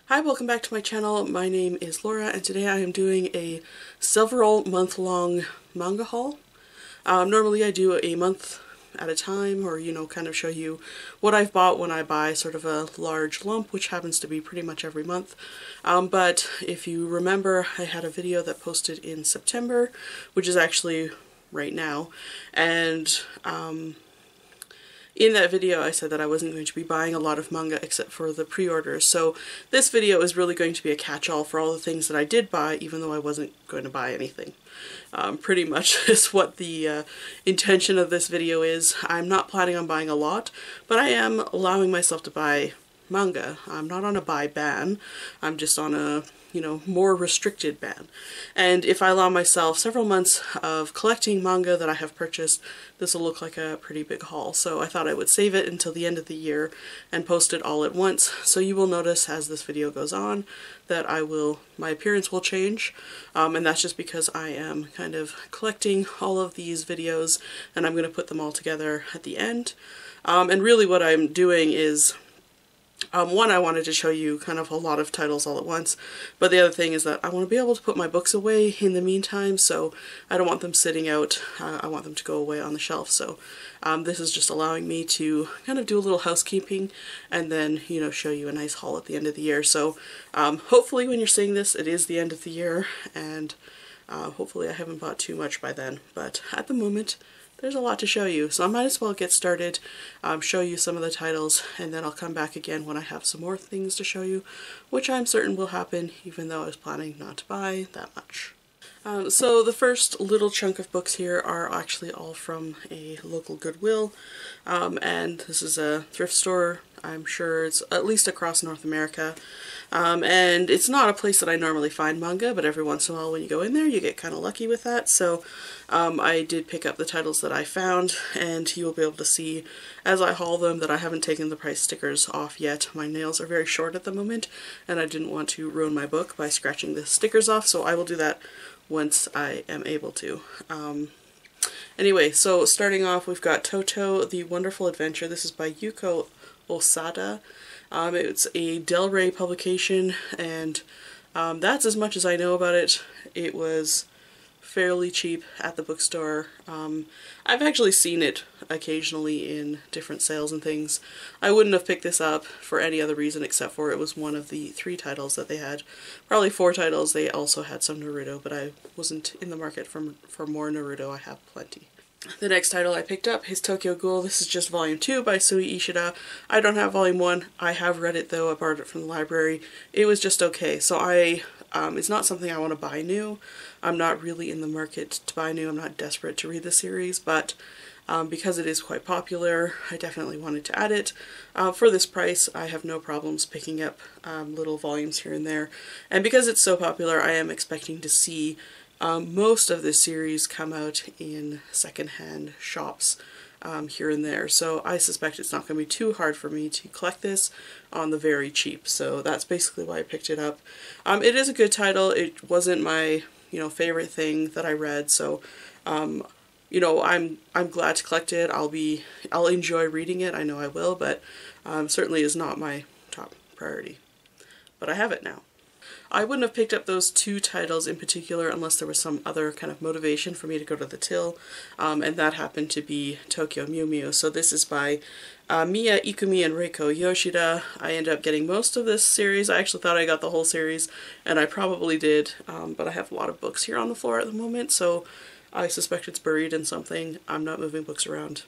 Hi, welcome back to my channel. My name is Laura and today I am doing a several month-long manga haul. Normally I do a month at a time, or kind of show you what I've bought when I buy sort of a large lump, which happens to be pretty much every month. But if you remember, I had a video that posted in September, which is actually right now, and in that video I said that I wasn't going to be buying a lot of manga except for the pre-orders, so this video is really going to be a catch-all for all the things that I did buy, even though I wasn't going to buy anything. Pretty much is what the intention of this video is. I'm not planning on buying a lot, but I am allowing myself to buy manga. I'm not on a buy ban, I'm just on a more restricted ban. And if I allow myself several months of collecting manga that I have purchased, this will look like a pretty big haul. So I thought I would save it until the end of the year and post it all at once. So you will notice as this video goes on that my appearance will change. And that's just because I am kind of collecting all of these videos and I'm going to put them all together at the end. And really what I'm doing is one, I wanted to show you kind of a lot of titles all at once, but the other thing is that I want to be able to put my books away in the meantime, so I don't want them sitting out. I want them to go away on the shelf, so this is just allowing me to kind of do a little housekeeping and then, show you a nice haul at the end of the year. So hopefully when you're seeing this, it is the end of the year, and hopefully I haven't bought too much by then, but at the moment, there's a lot to show you, so I might as well get started, show you some of the titles, and then I'll come back again when I have some more things to show you, which I'm certain will happen, even though I was planning not to buy that much. So the first little chunk of books here are actually all from a local Goodwill, and this is a thrift store. I'm sure it's at least across North America, and it's not a place that I normally find manga, but every once in a while when you go in there you get kind of lucky with that, so I did pick up the titles that I found, and you will be able to see as I haul them that I haven't taken the price stickers off yet. My nails are very short at the moment and I didn't want to ruin my book by scratching the stickers off, so I will do that once I am able to. Anyway, so starting off we've got Toto, The Wonderful Adventure. This is by Yuko Osada. It's a Del Rey publication, and that's as much as I know about it. It was fairly cheap at the bookstore. I've actually seen it occasionally in different sales and things. I wouldn't have picked this up for any other reason except for it was one of the 3 titles that they had. Probably 4 titles. They also had some Naruto, but I wasn't in the market for more Naruto. I have plenty. The next title I picked up is Tokyo Ghoul. This is just volume 2 by Sui Ishida. I don't have volume 1. I have read it though. I borrowed it from the library. It was just okay. So it's not something I want to buy new. I'm not really in the market to buy new. I'm not desperate to read the series, but because it is quite popular, I definitely wanted to add it. For this price, I have no problems picking up little volumes here and there. And because it's so popular, I am expecting to see most of this series come out in secondhand shops here and there. So I suspect it's not going to be too hard for me to collect this on the very cheap. So that's basically why I picked it up. It is a good title. It wasn't my favorite thing that I read, so I'm glad to collect it. I'll enjoy reading it. I know I will, but certainly is not my top priority. But I have it now. I wouldn't have picked up those 2 titles in particular unless there was some other kind of motivation for me to go to the till, and that happened to be Tokyo Mew Mew. So this is by Miya Ikumi and Reiko Yoshida. I ended up getting most of this series. I actually thought I got the whole series, and I probably did, but I have a lot of books here on the floor at the moment, so I suspect it's buried in something. I'm not moving books around.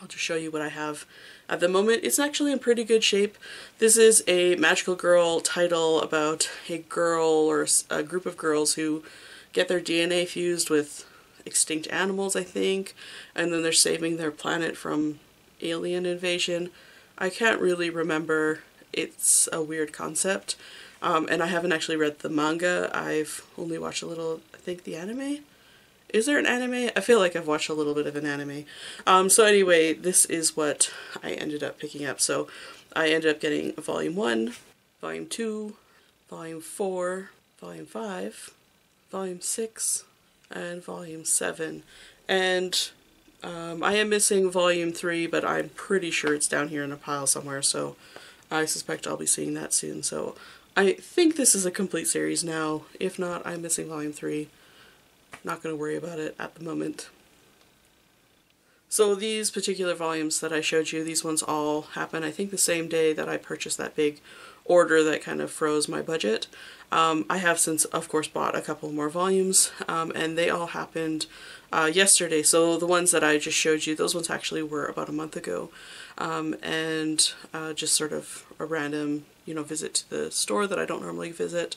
I'll just show you what I have at the moment. It's actually in pretty good shape. This is a magical girl title about a girl or a group of girls who get their DNA fused with extinct animals, I think, and then they're saving their planet from alien invasion. I can't really remember. It's a weird concept, and I haven't actually read the manga. I've only watched a little, I think, the anime. Is there an anime? I feel like I've watched a little bit of an anime. So anyway, this is what I ended up picking up. So I ended up getting volume 1, volume 2, volume 4, volume 5, volume 6, and volume 7. And I am missing volume 3, but I'm pretty sure it's down here in a pile somewhere, so I suspect I'll be seeing that soon. So I think this is a complete series now. If not, I'm missing volume 3. Not going to worry about it at the moment. So these particular volumes that I showed you, these ones all happen I think the same day that I purchased that big order that kind of froze my budget. I have since of course bought a couple more volumes, and they all happened yesterday. So the ones that I just showed you, those ones actually were about a month ago, and just sort of a random, you know, visit to the store that I don't normally visit.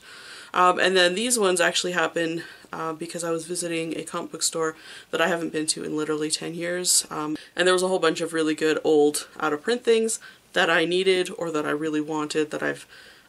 And then these ones actually happen because I was visiting a comic book store that I haven't been to in literally 10 years. And there was a whole bunch of really good old out-of-print things that I needed or that I really wanted that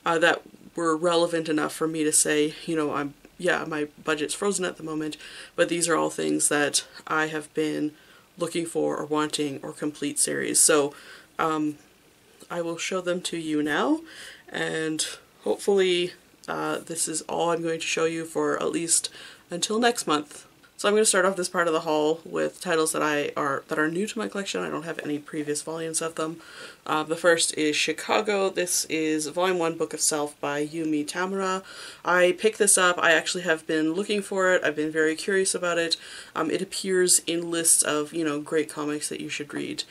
that were relevant enough for me to say, you know, yeah, my budget's frozen at the moment, but these are all things that I have been looking for or wanting or complete series. So I will show them to you now, and hopefully this is all I'm going to show you for at least until next month. So I'm going to start off this part of the haul with titles that are new to my collection. I don't have any previous volumes of them. The first is Chicago. This is Volume 1, Book of Self by Yumi Tamura. I picked this up. I actually have been looking for it. I've been very curious about it. It appears in lists of, you know, great comics that you should read.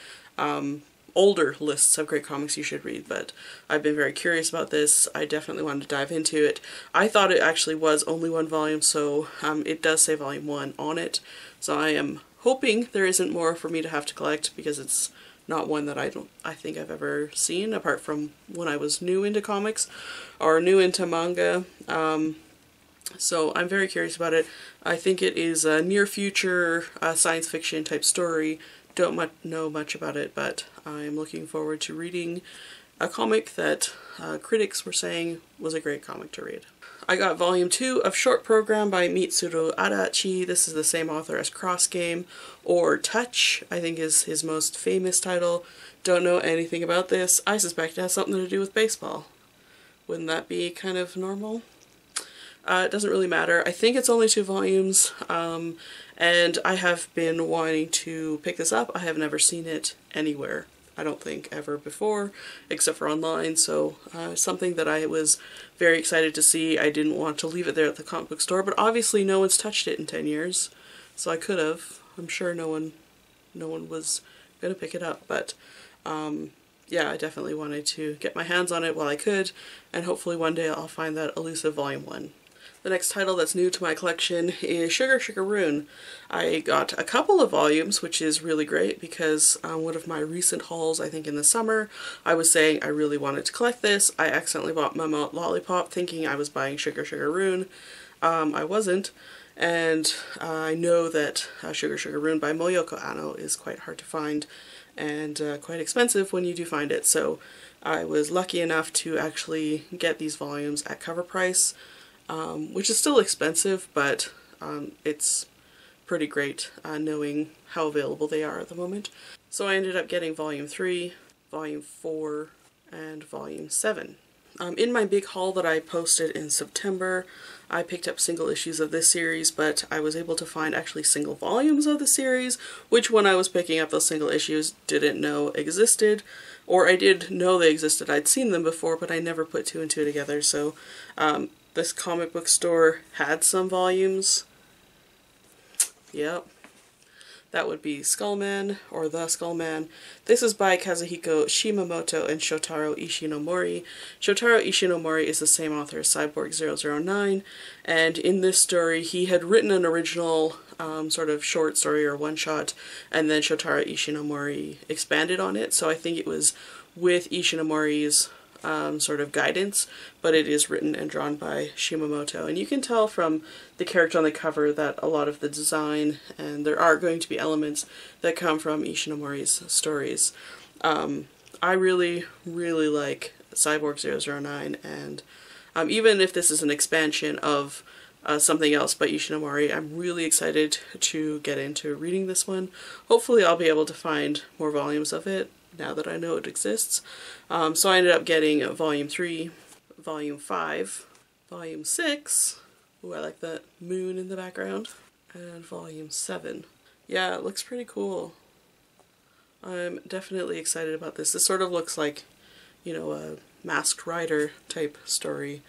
Older lists of great comics you should read, but I've been very curious about this. I definitely wanted to dive into it. I thought it actually was only one volume, so it does say volume 1 on it. So I am hoping there isn't more for me to have to collect, because it's not one that I think I've ever seen, apart from when I was new into comics or new into manga. So I'm very curious about it. I think it is a near future science fiction type story. Don't know much about it, but I'm looking forward to reading a comic that critics were saying was a great comic to read. I got volume 2 of Short Program by Mitsuru Adachi. This is the same author as Cross Game, or Touch, I think is his most famous title. Don't know anything about this. I suspect it has something to do with baseball. Wouldn't that be kind of normal? It doesn't really matter. I think it's only 2 volumes, and I have been wanting to pick this up. I have never seen it anywhere, I don't think, ever before, except for online, so something that I was very excited to see. I didn't want to leave it there at the comic book store, but obviously no one's touched it in 10 years, so I could have. I'm sure no one was going to pick it up, but yeah, I definitely wanted to get my hands on it while I could, and hopefully one day I'll find that elusive volume 1. The next title that's new to my collection is Sugar Sugar Rune. I got a couple of volumes, which is really great, because one of my recent hauls, I think in the summer, I was saying I really wanted to collect this. I accidentally bought Mama Lollipop thinking I was buying Sugar Sugar Rune. I wasn't, and I know that Sugar Sugar Rune by Moyoko Anno is quite hard to find and quite expensive when you do find it, so I was lucky enough to actually get these volumes at cover price. Which is still expensive, but it's pretty great knowing how available they are at the moment. So I ended up getting volume 3, volume 4, and volume 7. In my big haul that I posted in September, I picked up single issues of this series, but I was able to find actually single volumes of the series, which when I was picking up those single issues didn't know existed. Or I did know they existed, I'd seen them before, but I never put 2 and 2 together, so this comic book store had some volumes. Yep. That would be Skullman, or The Skullman. This is by Kazuhiko Shimamoto and Shotaro Ishinomori. Shotaro Ishinomori is the same author as Cyborg 009, and in this story he had written an original sort of short story or one-shot, and then Shotaro Ishinomori expanded on it, so I think it was with Ishinomori's sort of guidance, but it is written and drawn by Shimamoto, and you can tell from the character on the cover that a lot of the design, and there are going to be elements that come from Ishinomori's stories. I really, really like Cyborg 009, and even if this is an expansion of something else by Ishinomori, I'm really excited to get into reading this one. Hopefully I'll be able to find more volumes of it now that I know it exists. So I ended up getting volume 3, volume 5, volume 6, ooh, I like that moon in the background, and volume 7. Yeah, it looks pretty cool. I'm definitely excited about this. This sort of looks like, you know, Masked Rider type story.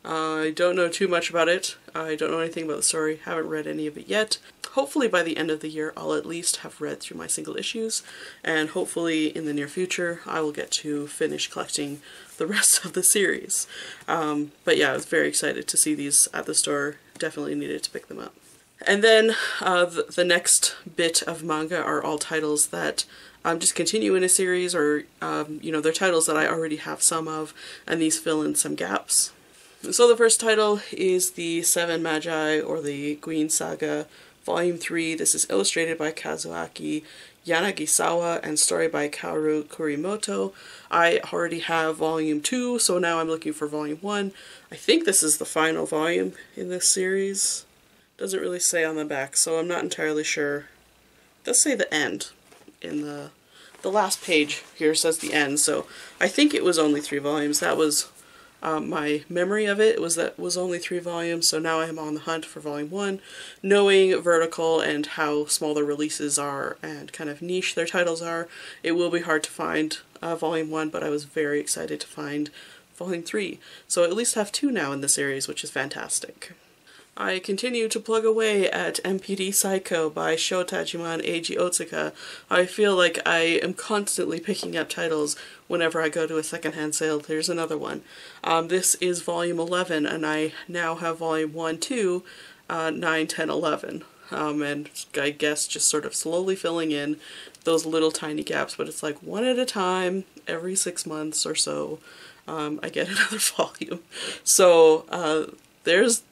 I don't know too much about it. I don't know anything about the story, haven't read any of it yet. Hopefully by the end of the year I'll at least have read through my single issues, and hopefully in the near future I will get to finish collecting the rest of the series. But yeah, I was very excited to see these at the store. Definitely needed to pick them up. And then the next bit of manga are all titles that just continue in a series, or you know, they're titles that I already have some of, and these fill in some gaps. So the first title is the Seven Magi, or the Green Saga, Volume 3. This is illustrated by Kazuaki Yanagisawa and story by Kaoru Kurimoto. I already have Volume 2, so now I'm looking for Volume 1. I think this is the final volume in this series. Doesn't really say on the back, so I'm not entirely sure. It does say the end. In the last page here says the end, so I think it was only 3 volumes. That was my memory of it, was that it was only 3 volumes, so now I'm on the hunt for Volume 1. Knowing Vertical and how small their releases are and kind of niche their titles are, it will be hard to find Volume 1, but I was very excited to find Volume 3. So I at least have 2 now in the series, which is fantastic. I continue to plug away at MPD Psycho by Shotajiman Eiji Otsuka. I feel like I am constantly picking up titles whenever I go to a secondhand sale. There's another one. This is Volume 11, and I now have Volume 1, 2, 9, 10, 11. And I guess just sort of slowly filling in those little tiny gaps, but it's like one at a time, every 6 months or so, I get another volume. So,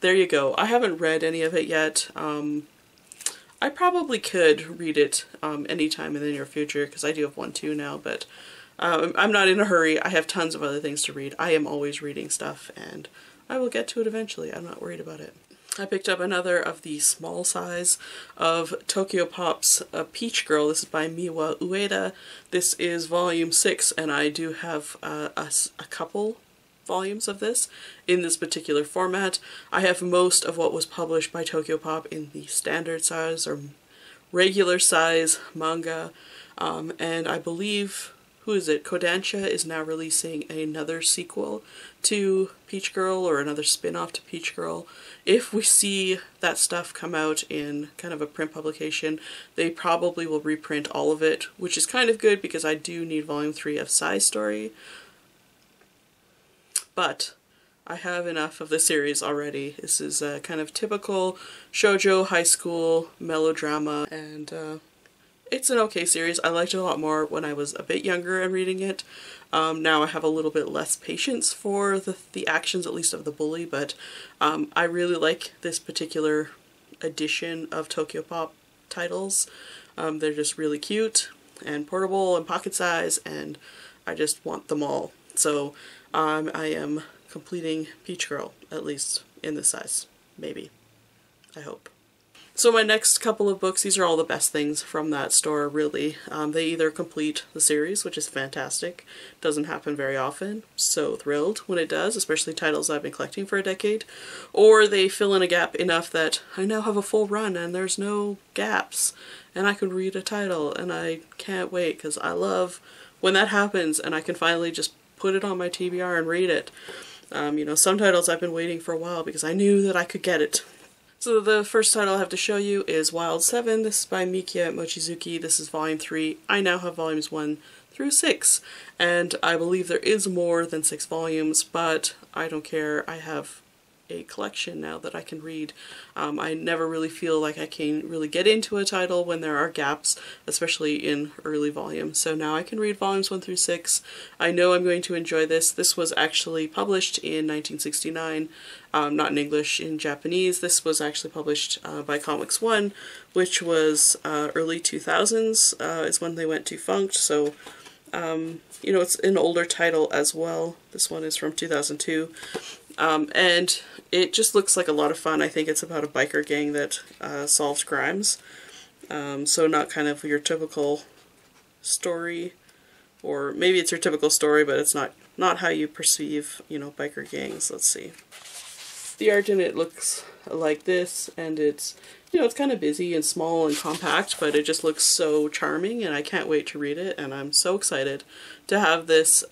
there you go. I haven't read any of it yet. I probably could read it anytime in the near future, because I do have 1, 2 now, but I'm not in a hurry. I have tons of other things to read. I am always reading stuff, and I will get to it eventually. I'm not worried about it. I picked up another of the small size of Tokyopop's Peach Girl. This is by Miwa Ueda. This is Volume 6, and I do have a couple volumes of this in this particular format. I have most of what was published by Tokyopop in the standard size or regular size manga, and I believe, who is it, Kodansha is now releasing another sequel to Peach Girl, or another spin-off to Peach Girl. If we see that stuff come out in kind of a print publication, they probably will reprint all of it, which is kind of good because I do need Volume 3 of Sai Story. But I have enough of the series already. This is a kind of typical shoujo high school melodrama, and it's an okay series. I liked it a lot more when I was a bit younger and reading it. Now I have a little bit less patience for the actions, at least of the bully, but I really like this particular edition of Tokyopop titles. They're just really cute and portable and pocket size, and I just want them all. So I am completing Peach Girl, at least in this size. Maybe. I hope. So my next couple of books, these are all the best things from that store, really. They either complete the series, which is fantastic. Doesn't happen very often. So thrilled when it does, especially titles I've been collecting for a decade. Or they fill in a gap enough that I now have a full run and there's no gaps. And I can read a title, and I can't wait, because I love when that happens and I can finally just put it on my TBR and read it. You know, some titles I've been waiting for a while because I knew that I could get it. So the first title I have to show you is Wild 7. This is by Mikia Mochizuki. This is Volume 3. I now have Volumes 1 through 6, and I believe there is more than 6 volumes, but I don't care. I have a collection now that I can read. I never really feel like I can really get into a title when there are gaps, especially in early volumes. So now I can read Volumes 1 through 6. I know I'm going to enjoy this. This was actually published in 1969, not in English, in Japanese. This was actually published by Comics 1, which was early 2000s is when they went defunct. So you know, it's an older title as well. This one is from 2002. And it just looks like a lot of fun. I think it's about a biker gang that solves crimes. So not kind of your typical story, or maybe it's your typical story, but it's not how you perceive, you know, biker gangs. Let's see. The art in it looks like this, and it's, you know, it's kind of busy and small and compact, but it just looks so charming, and I can't wait to read it, and I'm so excited to have this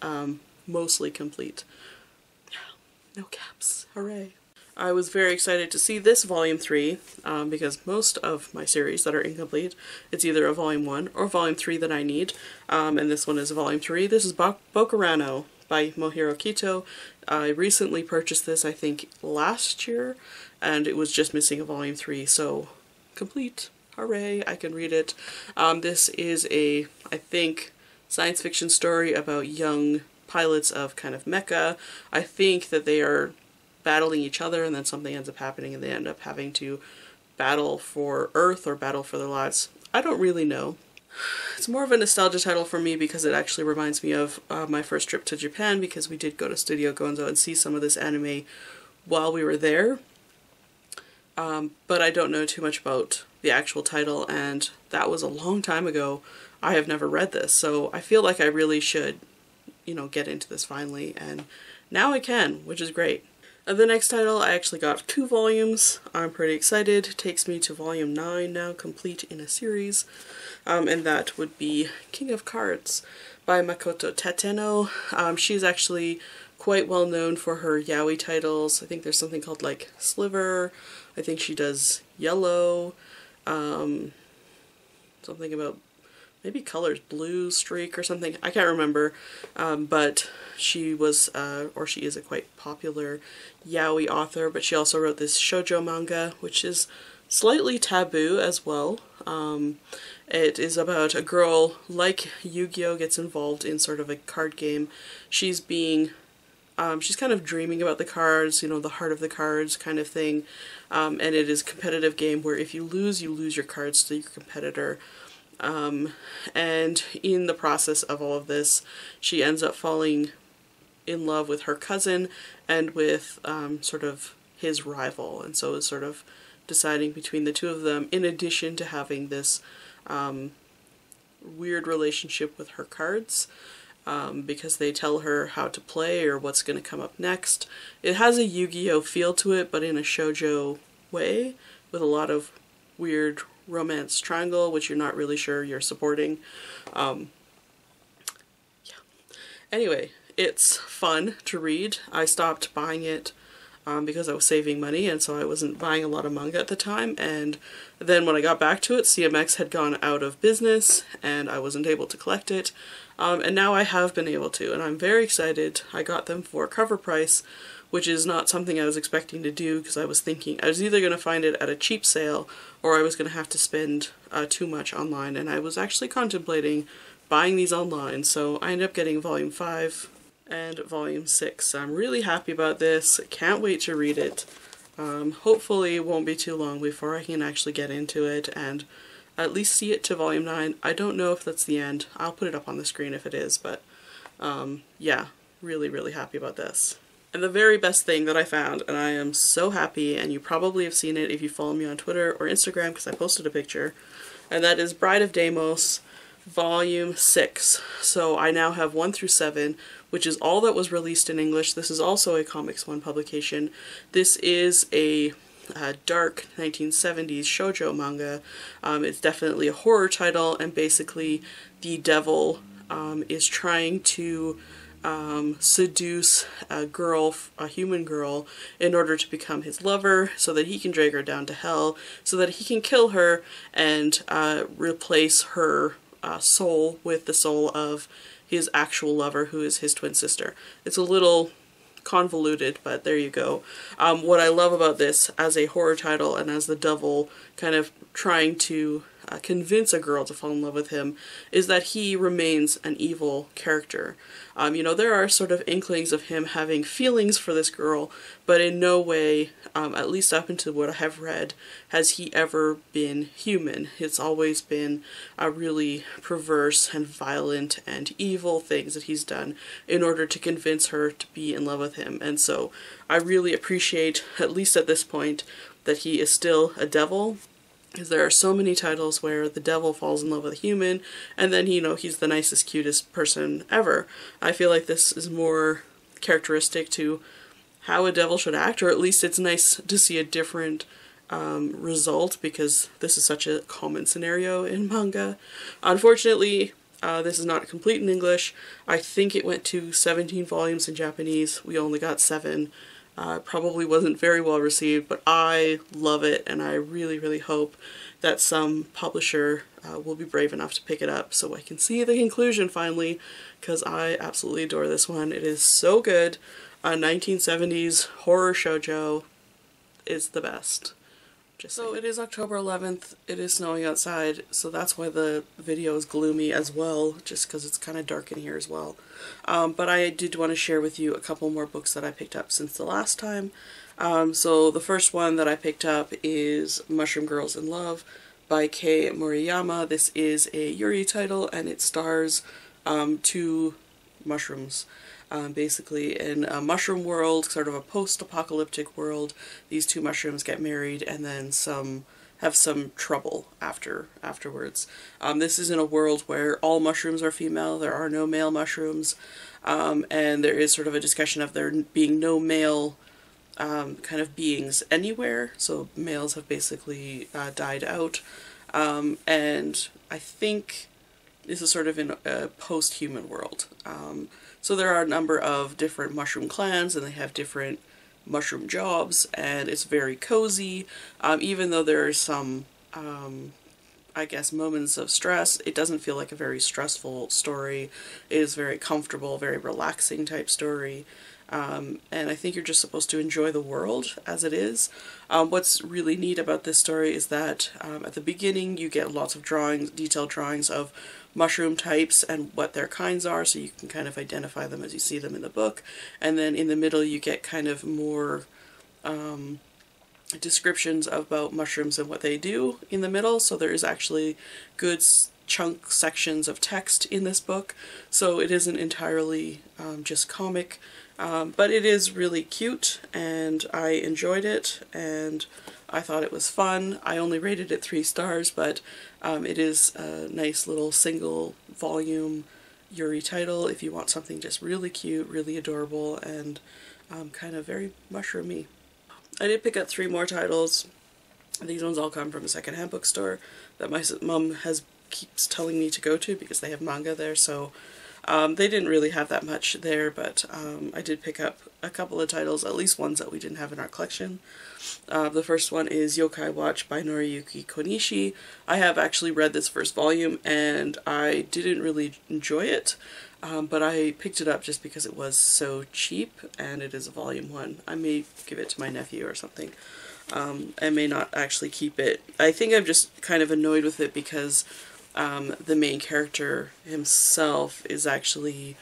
mostly complete. No caps, hooray. I was very excited to see this volume 3 because most of my series that are incomplete, it's either a volume 1 or volume 3 that I need, and this one is a volume 3. This is Bokurano by Mohiro Kito. I recently purchased this, I think, last year, and it was just missing a volume 3, so complete. Hooray, I can read it. This is a, I think, science fiction story about young pilots of kind of mecha. I think that they are battling each other and then something ends up happening and they end up having to battle for Earth or battle for their lives. I don't really know. It's more of a nostalgia title for me because it actually reminds me of my first trip to Japan, because we did go to Studio Gonzo and see some of this anime while we were there. But I don't know too much about the actual title, and that was a long time ago. I have never read this, so I feel like I really should, you know, get into this finally, and now I can, which is great. The next title, I actually got 2 volumes. I'm pretty excited. It takes me to volume 9 now, complete in a series. And that would be King of Cards by Makoto Tateno. She's actually quite well known for her yaoi titles. I think there's something called like Sliver. I think she does Yellow. Something about maybe Colors Blue Streak or something. I can't remember. But she was, or she is, a quite popular yaoi author, but she also wrote this shoujo manga, which is slightly taboo as well. It is about a girl, like Yu-Gi-Oh, gets involved in sort of a card game. She's being, she's kind of dreaming about the cards, you know, the heart of the cards kind of thing. And it is a competitive game where if you lose your cards to your competitor. And in the process of all of this, she ends up falling in love with her cousin and with sort of his rival, and so is sort of deciding between the two of them, in addition to having this weird relationship with her cards, because they tell her how to play or what's going to come up next. It has a Yu-Gi-Oh feel to it, but in a shoujo way, with a lot of weird romance triangle, which you're not really sure you're supporting. Yeah. Anyway, it's fun to read. I stopped buying it because I was saving money, and so I wasn't buying a lot of manga at the time, and then when I got back to it, CMX had gone out of business and I wasn't able to collect it, and now I have been able to, and I'm very excited. I got them for cover price, which is not something I was expecting to do, because I was thinking I was either going to find it at a cheap sale or I was going to have to spend too much online, and I was actually contemplating buying these online, so I ended up getting volume 5 and volume 6. I'm really happy about this. Can't wait to read it. Hopefully it won't be too long before I can actually get into it and at least see it to volume 9. I don't know if that's the end. I'll put it up on the screen if it is, but yeah, really happy about this. And the very best thing that I found, and I am so happy, and you probably have seen it if you follow me on Twitter or Instagram because I posted a picture, and that is Bride of Deimos Volume 6. So I now have 1 through 7, which is all that was released in English. This is also a Comics One publication. This is a dark 1970s shoujo manga. It's definitely a horror title, and basically the devil is trying to seduce a girl, a human girl, in order to become his lover, so that he can drag her down to hell, so that he can kill her and replace her soul with the soul of his actual lover, who is his twin sister. It's a little convoluted, but there you go. What I love about this as a horror title, and as the devil kind of trying to convince a girl to fall in love with him, is that he remains an evil character. You know, there are sort of inklings of him having feelings for this girl, but in no way, at least up into what I have read, has he ever been human. It's always been a really perverse and violent and evil things that he's done in order to convince her to be in love with him. And so I really appreciate, at least at this point, that he is still a devil. Because there are so many titles where the devil falls in love with a human, and then, you know, he's the nicest, cutest person ever. I feel like this is more characteristic to how a devil should act, or at least it's nice to see a different result, because this is such a common scenario in manga. Unfortunately, This is not complete in English. I think it went to 17 volumes in Japanese. We only got 7. Probably wasn't very well received, but I love it, and I really, really hope that some publisher will be brave enough to pick it up so I can see the conclusion finally, because I absolutely adore this one. It is so good. 1970s horror shoujo is the best. So it is October 11th, it is snowing outside, so that's why the video is gloomy as well, just because it's kind of dark in here as well. But I did want to share with you a couple more books that I picked up since the last time. So the first one that I picked up is Mushroom Girls in Love by Kei Moriyama. This is a Yuri title, and it stars 2 mushrooms. Basically in a mushroom world, sort of a post-apocalyptic world, these 2 mushrooms get married and then have some trouble afterwards. This is in a world where all mushrooms are female, there are no male mushrooms, and there is sort of a discussion of there being no male kind of beings anywhere, so males have basically died out, and I think this is sort of in a post-human world. So there are a number of different mushroom clans, and they have different mushroom jobs, and it's very cozy. Even though there are some, I guess, moments of stress, it doesn't feel like a very stressful story. It is very comfortable, very relaxing type story. And I think you're just supposed to enjoy the world as it is. What's really neat about this story is that at the beginning you get lots of drawings, detailed drawings of mushroom types and what their kinds are, so you can kind of identify them as you see them in the book. And then in the middle you get kind of more descriptions about mushrooms and what they do in the middle, so there is actually good chunk sections of text in this book, so it isn't entirely just comic. But it is really cute, and I enjoyed it, and I thought it was fun. I only rated it 3 stars, but it is a nice little single volume Yuri title if you want something just really cute, really adorable, and kind of very mushroomy. I did pick up 3 more titles. These ones all come from a secondhand bookstore that my mom keeps telling me to go to because they have manga there, so they didn't really have that much there, but I did pick up a couple of titles, at least ones that we didn't have in our collection. The first one is Yokai Watch by Noriyuki Konishi. I have actually read this first volume and I didn't really enjoy it, but I picked it up just because it was so cheap, and it is a volume 1. I may give it to my nephew or something. I may not actually keep it. I think I'm just kind of annoyed with it because the main character himself is actually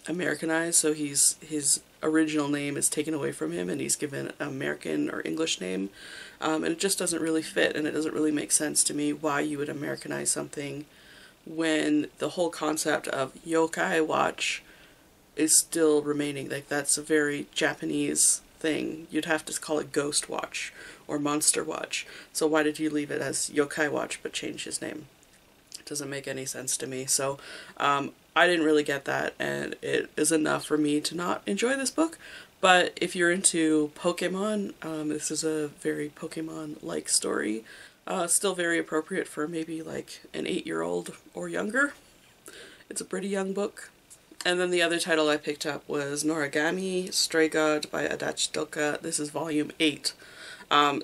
Americanized, so his original name is taken away from him and he's given an American or English name, and it just doesn't really fit, and it doesn't really make sense to me why you would Americanize something when the whole concept of Yokai Watch is still remaining. Like, that's a very Japanese thing. You'd have to call it Ghost Watch or Monster Watch, so why did you leave it as Yokai Watch but change his name? Doesn't make any sense to me. So I didn't really get that, and it is enough for me to not enjoy this book. But if you're into Pokemon, this is a very Pokemon-like story. Still very appropriate for maybe like an 8-year-old or younger. It's a pretty young book. And then the other title I picked up was Noragami Stray God by Adachi Doka. This is volume 8.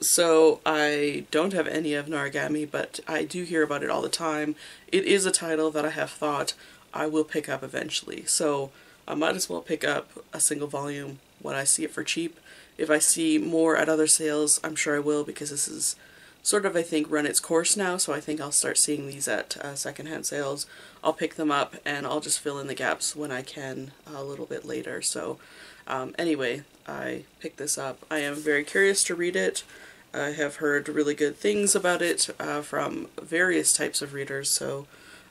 So I don't have any of Noragami, but I do hear about it all the time. It is a title that I have thought I will pick up eventually, so I might as well pick up a single volume when I see it for cheap. If I see more at other sales, I'm sure I will, because this is sort of, I think, run its course now, so I think I'll start seeing these at secondhand sales. I'll pick them up and I'll just fill in the gaps when I can a little bit later. So anyway, I picked this up. I am very curious to read it. I have heard really good things about it from various types of readers, so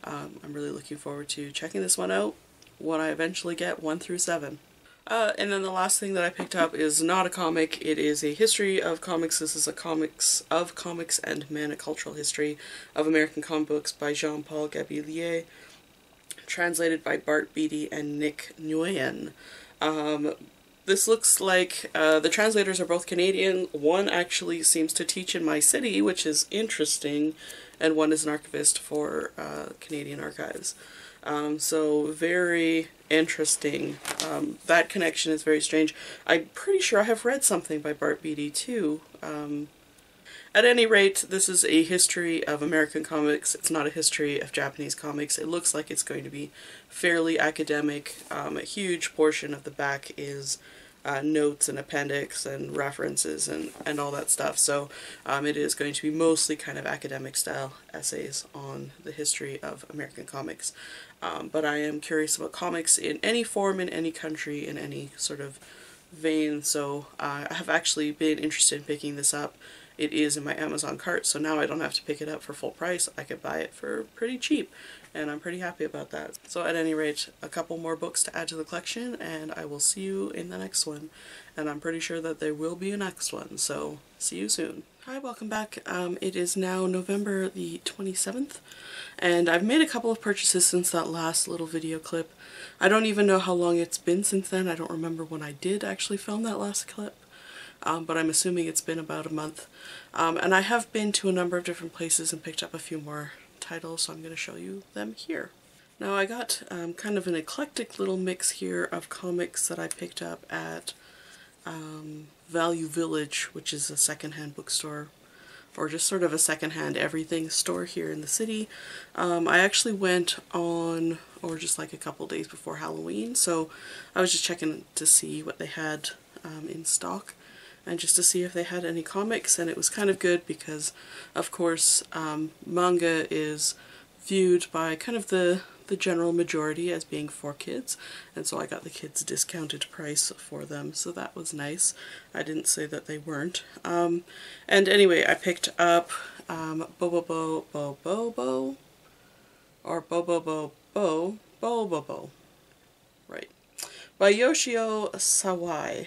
I'm really looking forward to checking this one out when I eventually get 1 through 7. And then the last thing that I picked up is not a comic. It is a history of comics. This is a comics and man, a cultural history of American comic books by Jean-Paul Gabillier, translated by Bart Beatty and Nick Nguyen. This looks like the translators are both Canadian. One actually seems to teach in my city, which is interesting, and one is an archivist for Canadian Archives. So very interesting. That connection is very strange. I'm pretty sure I have read something by Bart Beatty too. At any rate, this is a history of American comics. It's not a history of Japanese comics. It looks like it's going to be fairly academic. A huge portion of the back is notes and appendix and references and all that stuff. So it is going to be mostly kind of academic style essays on the history of American comics. But I am curious about comics in any form, in any country, in any sort of vein. So I have actually been interested in picking this up. It is in my Amazon cart, so now I don't have to pick it up for full price. I could buy it for pretty cheap, and I'm pretty happy about that. So at any rate, a couple more books to add to the collection, and I will see you in the next one. And I'm pretty sure that there will be a next one, so see you soon. Hi, welcome back. It is now November the 27th, and I've made a couple of purchases since that last little video clip. I don't even know how long it's been since then. I don't remember when I did actually film that last clip. But I'm assuming it's been about a month. And I have been to a number of different places and picked up a few more titles, so I'm going to show you them here. Now I got kind of an eclectic little mix here of comics that I picked up at Value Village, which is a secondhand bookstore, or just sort of a secondhand everything store here in the city. I actually went on, or just like a couple days before Halloween, so I was just checking to see what they had in stock, and just to see if they had any comics, and it was kind of good because, of course, manga is viewed by kind of the general majority as being for kids, and so I got the kids' discounted price for them, so that was nice. I didn't say that they weren't. And anyway, I picked up Bobobo, or Bobobo, right, by Yoshio Sawai.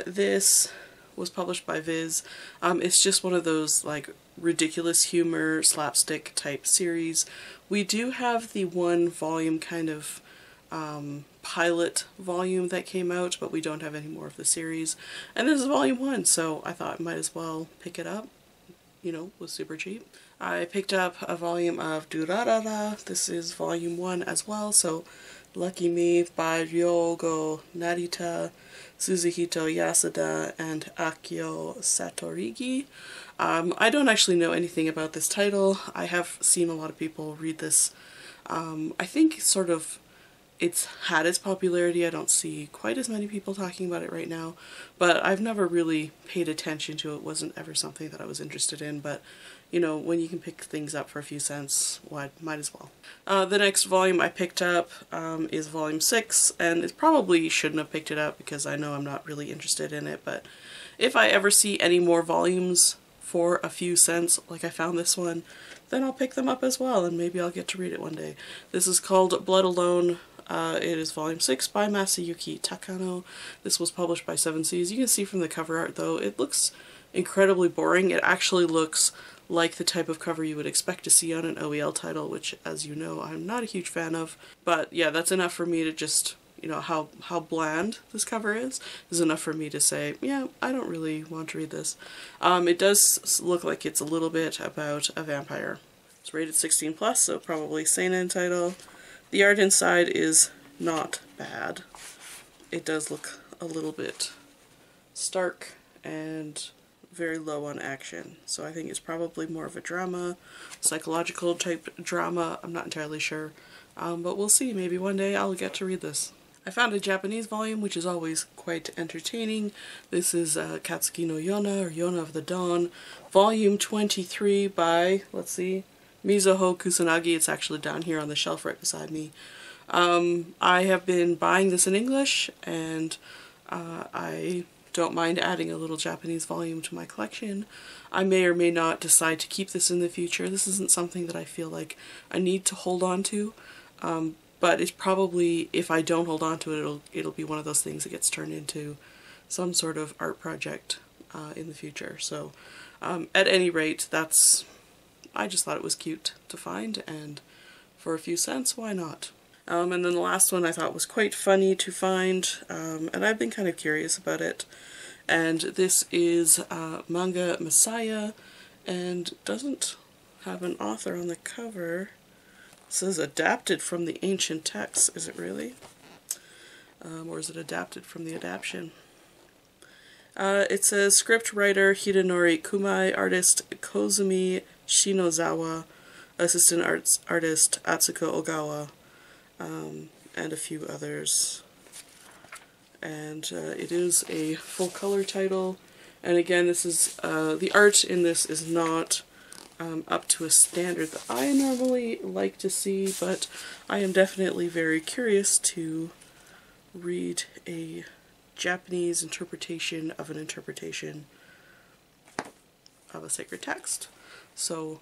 This was published by Viz. It's just one of those like ridiculous humor slapstick type series. We do have the one volume kind of pilot volume that came out, but we don't have any more of the series. And this is volume 1, so I thought I might as well pick it up. You know, it was super cheap. I picked up a volume of Durarara. This is volume 1 as well, so lucky me, by Ryogo Narita, Suzuhito Yasuda, and Akio Satorigi. I don't actually know anything about this title. I have seen a lot of people read this. I think sort of it's had its popularity. I don't see quite as many people talking about it right now, but I've never really paid attention to it. It wasn't ever something that I was interested in, but you know, when you can pick things up for a few cents, why, might as well. The next volume I picked up is volume 6, and it probably shouldn't have picked it up because I know I'm not really interested in it, but if I ever see any more volumes for a few cents, like I found this one, then I'll pick them up as well, and maybe I'll get to read it one day. This is called Blood Alone. It is volume 6 by Masayuki Takano. This was published by 7 Seas. You can see from the cover art, though, it looks incredibly boring. It actually looks like the type of cover you would expect to see on an OEL title, which, as you know, I'm not a huge fan of. But yeah, that's enough for me to just, you know, how bland this cover is enough for me to say, yeah, I don't really want to read this. It does look like it's a little bit about a vampire. It's rated 16+, so probably seinen title. The art inside is not bad. It does look a little bit stark and very low on action, so I think it's probably more of a drama, psychological type drama. I'm not entirely sure, but we'll see. Maybe one day I'll get to read this. I found a Japanese volume, which is always quite entertaining. This is Katsuki no Yona, or Yona of the Dawn, volume 23 by, let's see, Mizuho Kusanagi. It's actually down here on the shelf right beside me. I have been buying this in English, and I don't mind adding a little Japanese volume to my collection. I may or may not decide to keep this in the future. This isn't something that I feel like I need to hold on to, but it's probably, if I don't hold on to it, it'll be one of those things that gets turned into some sort of art project in the future. So at any rate, I just thought it was cute to find, and for a few cents, why not? And then the last one I thought was quite funny to find, and I've been kind of curious about it. And this is Manga Messiah, and doesn't have an author on the cover. It says adapted from the ancient texts. Is it really? Or is it adapted from the adaptation? It says script writer Hidenori Kumai, artist Kozumi Shinozawa, assistant artist Atsuko Ogawa, and a few others. And it is a full color title. And again, this is the art in this is not up to a standard that I normally like to see, but I am definitely very curious to read a Japanese interpretation of a sacred text. So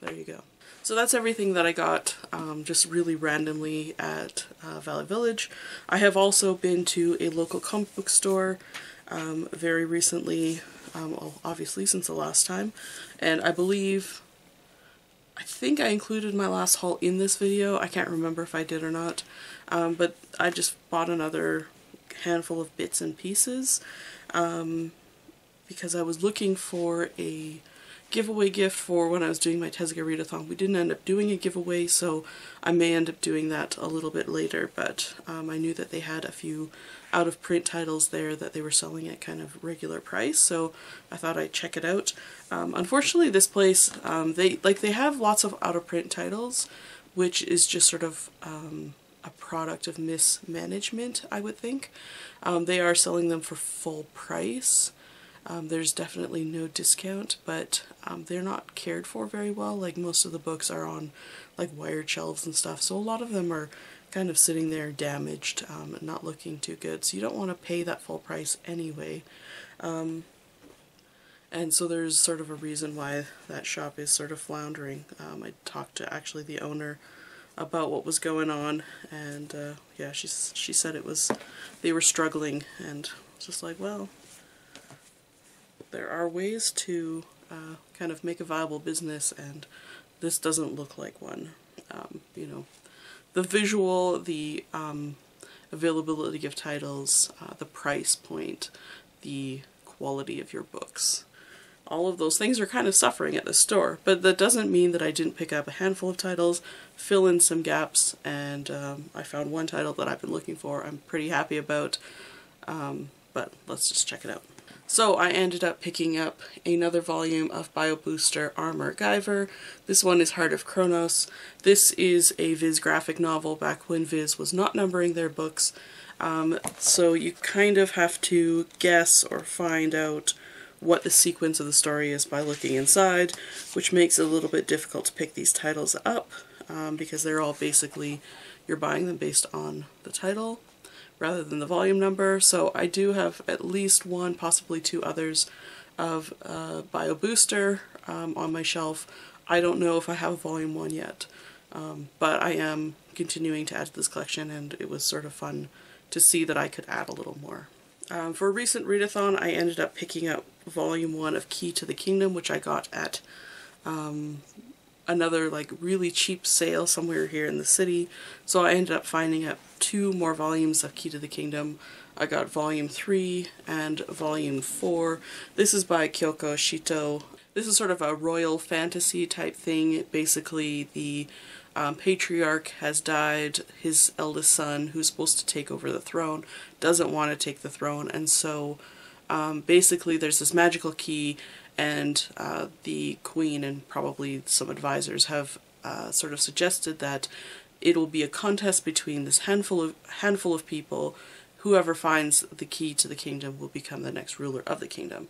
there you go. So that's everything that I got just really randomly at Valley Village. I have also been to a local comic book store very recently, well, obviously since the last time, and I think I included my last haul in this video. I can't remember if I did or not, but I just bought another handful of bits and pieces because I was looking for a giveaway gift for when I was doing my Tezuka readathon. We didn't end up doing a giveaway, so I may end up doing that a little bit later, but I knew that they had a few out-of-print titles there that they were selling at kind of regular price, so I thought I'd check it out. Unfortunately, this place, they have lots of out-of-print titles, which is just sort of a product of mismanagement, I would think. They are selling them for full price. There's definitely no discount, but they're not cared for very well. Like, most of the books are on like wired shelves and stuff, so a lot of them are kind of sitting there damaged, not looking too good, so you don't want to pay that full price anyway. And so there's sort of a reason why that shop is sort of floundering. I talked to actually the owner about what was going on, and yeah, she said they were struggling, and just like, well, there are ways to kind of make a viable business, and this doesn't look like one. You know, the visual, the availability of titles, the price point, the quality of your books. All of those things are kind of suffering at the store, but that doesn't mean that I didn't pick up a handful of titles, fill in some gaps, and I found one title that I've been looking for I'm pretty happy about, but let's just check it out. So I ended up picking up another volume of Bio Booster Armor Guyver. This one is Heart of Kronos. This is a Viz graphic novel back when Viz was not numbering their books, so you kind of have to guess or find out what the sequence of the story is by looking inside, which makes it a little bit difficult to pick these titles up, because they're all basically, you're buying them based on the title rather than the volume number. So I do have at least one, possibly two others of Bio Booster on my shelf. I don't know if I have volume 1 yet, but I am continuing to add to this collection, and it was sort of fun to see that I could add a little more. For a recent readathon, I ended up picking up volume 1 of Key to the Kingdom, which I got at another like really cheap sale somewhere here in the city. So I ended up finding up 2 more volumes of Key to the Kingdom. I got volume 3 and volume 4. This is by Kyoko Shito. This is sort of a royal fantasy type thing. Basically, the patriarch has died, his eldest son, who's supposed to take over the throne, doesn't want to take the throne, and so basically there's this magical key, and the queen and probably some advisors have sort of suggested that it'll be a contest between this handful of people. Whoever finds the key to the kingdom will become the next ruler of the kingdom,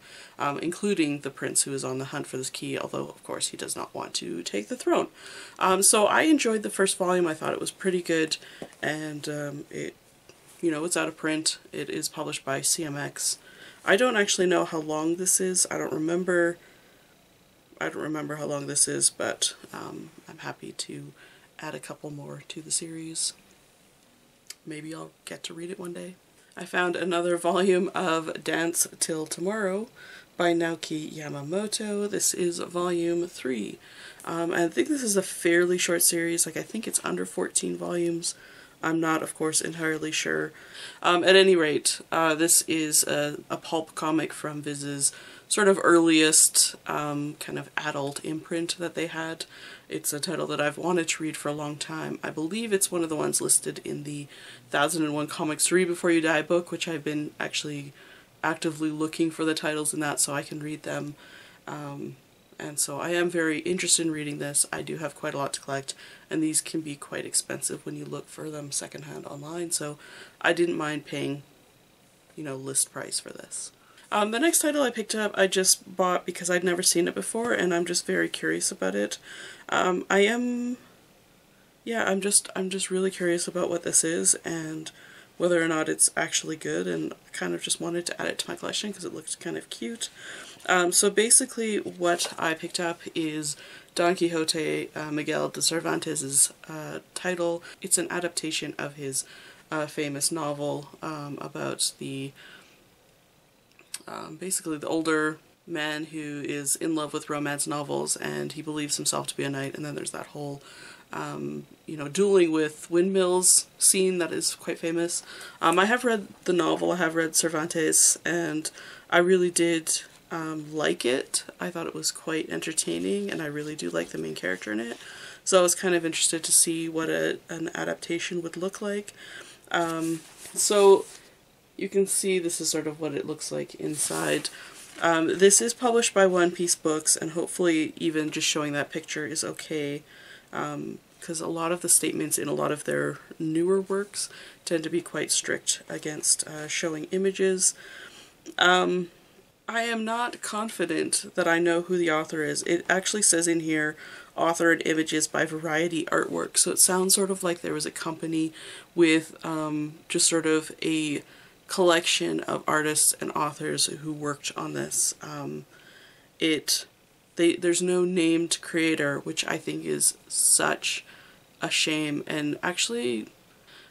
including the prince who is on the hunt for this key, although of course he does not want to take the throne. So I enjoyed the first volume. I thought it was pretty good, and it, you know, it's out of print. It is published by CMX. I don't actually know how long this is. I don't remember how long this is, but I'm happy to add a couple more to the series. Maybe I'll get to read it one day. I found another volume of Dance Till Tomorrow by Naoki Yamamoto. This is volume 3. And I think this is a fairly short series. Like, I think it's under 14 volumes. I'm not, of course, entirely sure. At any rate, this is a pulp comic from Viz's sort of earliest kind of adult imprint that they had. It's a title that I've wanted to read for a long time. I believe it's one of the ones listed in the 1001 Comics to Read Before You Die book, which I've been actually actively looking for the titles in that so I can read them. And so I am very interested in reading this. I do have quite a lot to collect, and these can be quite expensive when you look for them secondhand online, so I didn't mind paying, you know, list price for this. The next title I picked up I just bought because I'd never seen it before, and I'm just very curious about it. I'm just really curious about what this is and whether or not it's actually good, and kind of just wanted to add it to my collection because it looked kind of cute. So basically what I picked up is Don Quixote, Miguel de Cervantes' title. It's an adaptation of his famous novel about the basically the older man who is in love with romance novels and he believes himself to be a knight, and then there's that whole you know, dueling with windmills scene that is quite famous. I have read the novel, I have read Cervantes, and I really did like it. I thought it was quite entertaining, and I really do like the main character in it. So I was kind of interested to see what an adaptation would look like. So you can see this is sort of what it looks like inside. This is published by One Piece Books, and hopefully even just showing that picture is okay, because a lot of the statements in a lot of their newer works tend to be quite strict against showing images. I am not confident that I know who the author is. It actually says in here, author and images by Variety Artwork, so it sounds sort of like there was a company with just sort of a collection of artists and authors who worked on this. There's no named creator, which I think is such a shame, and actually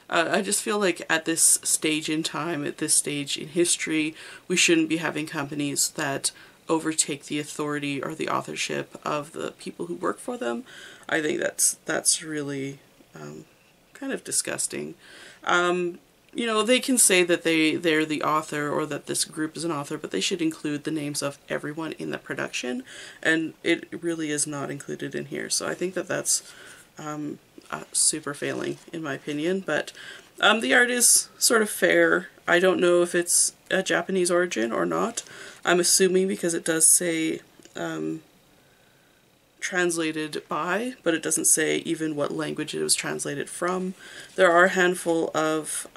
I just feel like at this stage in time, at this stage in history, we shouldn't be having companies that overtake the authority or the authorship of the people who work for them. I think that's really kind of disgusting. You know, they can say that they're the author or that this group is an author, but they should include the names of everyone in the production, and it really is not included in here. So I think that that's super failing in my opinion, but the art is sort of fair. I don't know if it's a Japanese origin or not. I'm assuming because it does say translated by, but it doesn't say even what language it was translated from. There are a handful of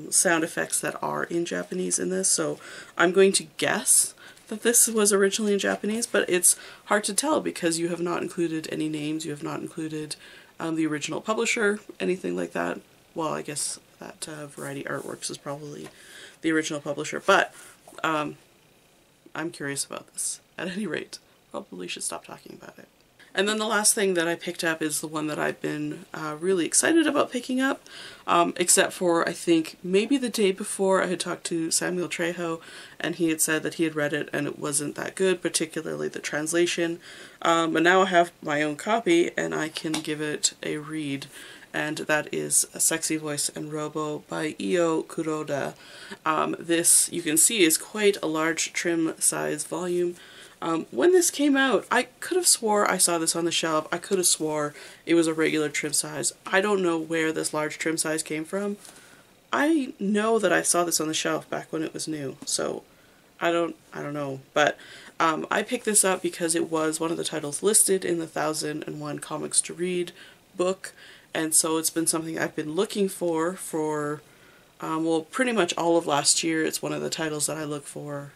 sound effects that are in Japanese in this, so I'm going to guess that this was originally in Japanese, but it's hard to tell because you have not included any names, you have not included the original publisher, anything like that. Well, I guess that Variety Artworks is probably the original publisher, but I'm curious about this. At any rate, probably should stop talking about it. And then the last thing that I picked up is the one that I've been really excited about picking up, except for I think maybe the day before I had talked to Samuel Trejo and he had said that he had read it and it wasn't that good, particularly the translation. But now I have my own copy and I can give it a read, and that is A Sexy Voice and Robo by Io Kuroda. This, you can see, is quite a large trim size volume. When this came out, I could have swore I saw this on the shelf. I could have swore it was a regular trim size. I don't know where this large trim size came from. I know that I saw this on the shelf back when it was new, so I don't know. But I picked this up because it was one of the titles listed in the 1001 Comics to Read book, and so it's been something I've been looking for well, pretty much all of last year. It's one of the titles that I look for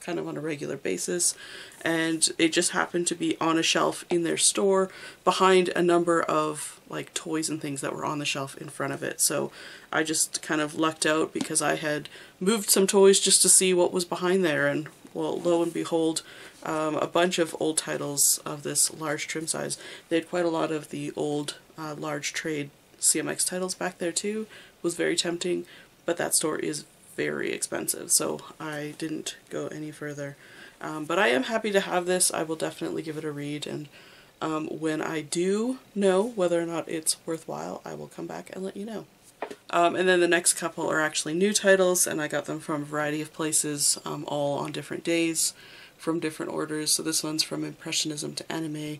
kind of on a regular basis, and it just happened to be on a shelf in their store behind a number of like toys and things that were on the shelf in front of it. So I just kind of lucked out because I had moved some toys just to see what was behind there, and well, lo and behold, a bunch of old titles of this large trim size. They had quite a lot of the old large trade CMX titles back there too. It was very tempting, but that store is very expensive, so I didn't go any further. But I am happy to have this. I will definitely give it a read, and when I do know whether or not it's worthwhile, I will come back and let you know. And then the next couple are actually new titles, and I got them from a variety of places, all on different days, from different orders. So this one's from Impressionism to Anime.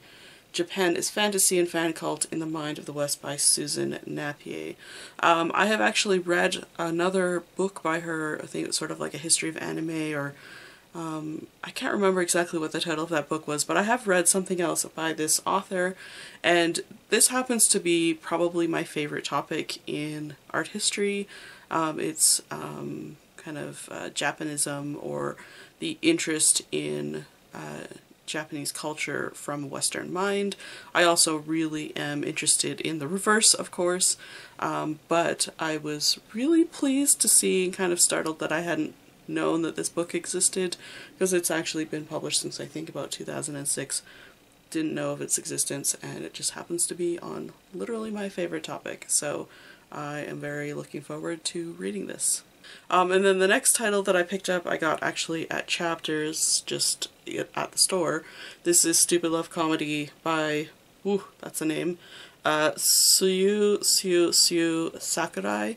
Japan is Fantasy and Fan Cult in the Mind of the West by Susan Napier. I have actually read another book by her. I think it's sort of like a history of anime, or I can't remember exactly what the title of that book was, but I have read something else by this author, and this happens to be probably my favorite topic in art history. It's kind of Japanism, or the interest in Japanese culture from a Western mind. I also really am interested in the reverse, of course, but I was really pleased to see, and kind of startled that I hadn't known that this book existed, because it's actually been published since I think about 2006. Didn't know of its existence, and it just happens to be on literally my favorite topic, so I am very looking forward to reading this. And then the next title that I picked up I got actually at Chapters, just at the store. This is Stupid Love Comedy by, ooh, that's a name, Suyu Sakurai.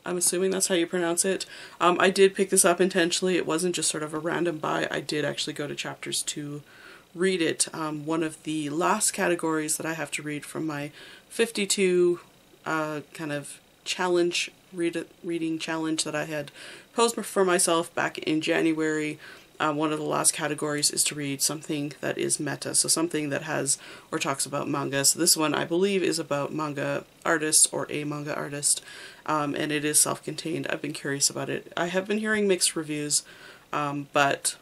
I'm assuming that's how you pronounce it. I did pick this up intentionally. It wasn't just sort of a random buy. I did actually go to Chapters to read it. One of the last categories that I have to read from my 52 kind of challenge, reading challenge that I had posed for myself back in January. One of the last categories is to read something that is meta, so something that has or talks about manga. So this one I believe is about manga artists, or a manga artist, and it is self-contained. I've been curious about it. I have been hearing mixed reviews, but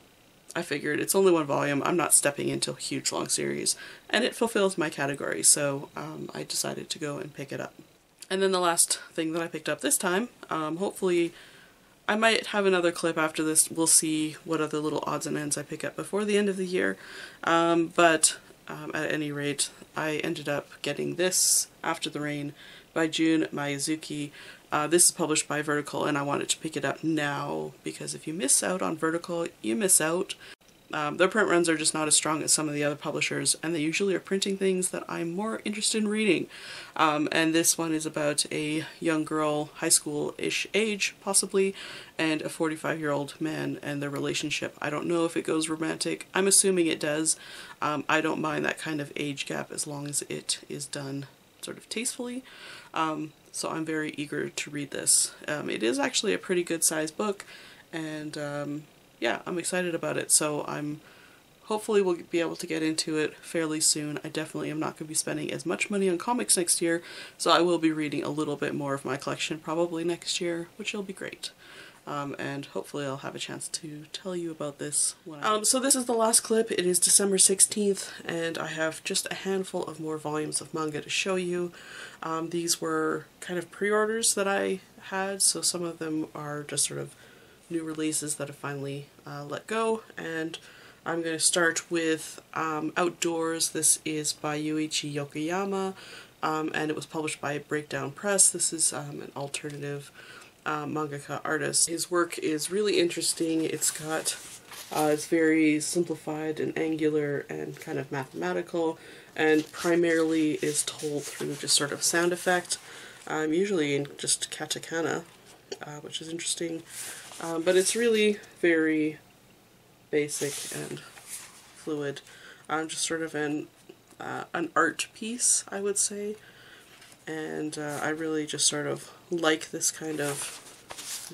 I figured it's only one volume, I'm not stepping into a huge long series, and it fulfills my category, so I decided to go and pick it up. And then the last thing that I picked up this time, hopefully I might have another clip after this. We'll see what other little odds and ends I pick up before the end of the year. But at any rate, I ended up getting this, After the Rain, by Jun Miyazuki. This is published by Vertical, and I wanted to pick it up now, because if you miss out on Vertical, you miss out. Their print runs are just not as strong as some of the other publishers, and they usually are printing things that I'm more interested in reading. And this one is about a young girl, high school-ish age, possibly, and a 45-year-old man and their relationship. I don't know if it goes romantic. I'm assuming it does. I don't mind that kind of age gap as long as it is done sort of tastefully. So I'm very eager to read this. It is actually a pretty good sized book, and yeah, I'm excited about it, so hopefully we'll be able to get into it fairly soon. I definitely am not going to be spending as much money on comics next year, so I will be reading a little bit more of my collection probably next year, which will be great. And hopefully I'll have a chance to tell you about this when so this is the last clip. It is December 16th, and I have just a handful of more volumes of manga to show you. These were kind of pre-orders that I had, so some of them are just sort of new releases that have finally let go, and I'm going to start with Outdoors. This is by Yuichi Yokoyama, and it was published by Breakdown Press. This is an alternative mangaka artist. His work is really interesting. It's got, it's very simplified and angular and kind of mathematical, and primarily is told through just sort of sound effect, usually in just katakana, which is interesting. But it's really very basic and fluid. Just sort of an art piece, I would say. And I really just sort of like this kind of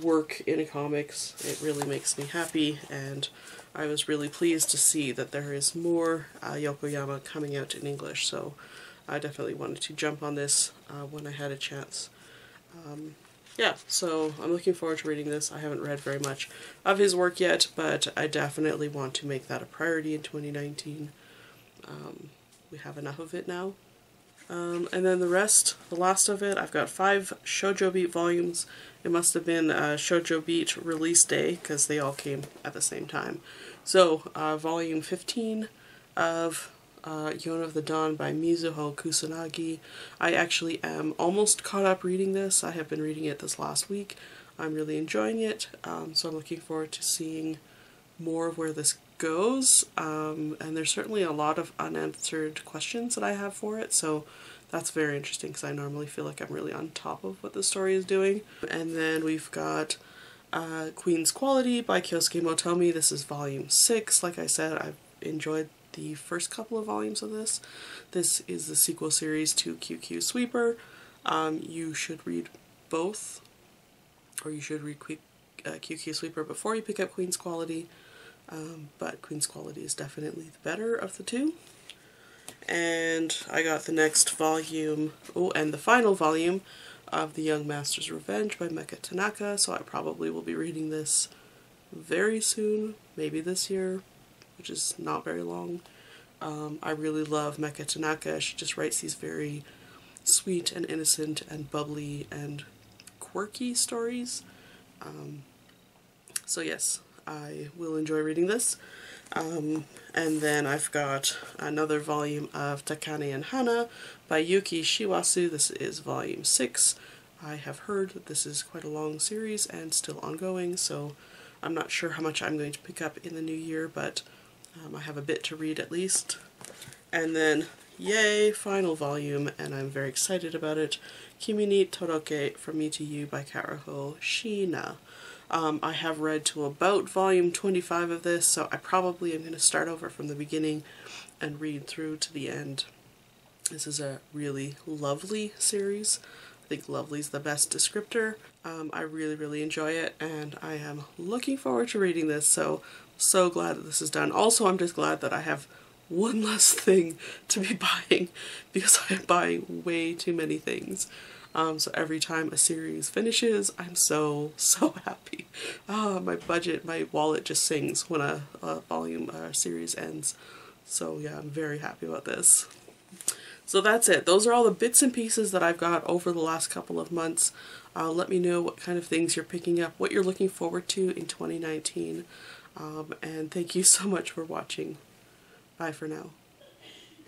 work in comics. It really makes me happy, and I was really pleased to see that there is more Yokoyama coming out in English, so I definitely wanted to jump on this when I had a chance. Yeah, so I'm looking forward to reading this. I haven't read very much of his work yet, but I definitely want to make that a priority in 2019. We have enough of it now. And then the last of it, I've got 5 Shoujo Beat volumes. It must have been Shoujo Beat release day, because they all came at the same time. So, volume 15 of Yona of the Dawn by Mizuho Kusanagi. I actually am almost caught up reading this. I have been reading it this last week. I'm really enjoying it, so I'm looking forward to seeing more of where this goes, and there's certainly a lot of unanswered questions that I have for it, so that's very interesting because I normally feel like I'm really on top of what the story is doing. And then we've got Queen's Quality by Kyosuke Motomi. This is volume 6. Like I said, I've enjoyed the first couple of volumes of this. This is the sequel series to QQ Sweeper. You should read both, or you should read QQ Sweeper before you pick up Queen's Quality, but Queen's Quality is definitely the better of the two. And I got the next volume, and the final volume of The Young Master's Revenge by Mecha Tanaka, so I probably will be reading this very soon, maybe this year, which is not very long. I really love Mecha Tanaka. She just writes these very sweet and innocent and bubbly and quirky stories. So yes, I will enjoy reading this. And then I've got another volume of Takane and Hana by Yuki Shiwasu. This is volume 6. I have heard that this is quite a long series and still ongoing, so I'm not sure how much I'm going to pick up in the new year, but I have a bit to read at least. And then, yay, final volume, and I'm very excited about it, Kimi ni Toroke, From Me to You by Karaho Shiina. I have read to about volume 25 of this, so I probably am going to start over from the beginning and read through to the end. This is a really lovely series. I think lovely's the best descriptor. I really, really enjoy it, and I am looking forward to reading this, so glad that this is done. Also, I'm just glad that I have one less thing to be buying, because I am buying way too many things. So every time a series finishes, I'm so happy. My budget, my wallet just sings when a volume series ends. So yeah, I'm very happy about this. So that's it. Those are all the bits and pieces that I've got over the last couple of months. Let me know what kind of things you're picking up, what you're looking forward to in 2019. And thank you so much for watching. Bye for now.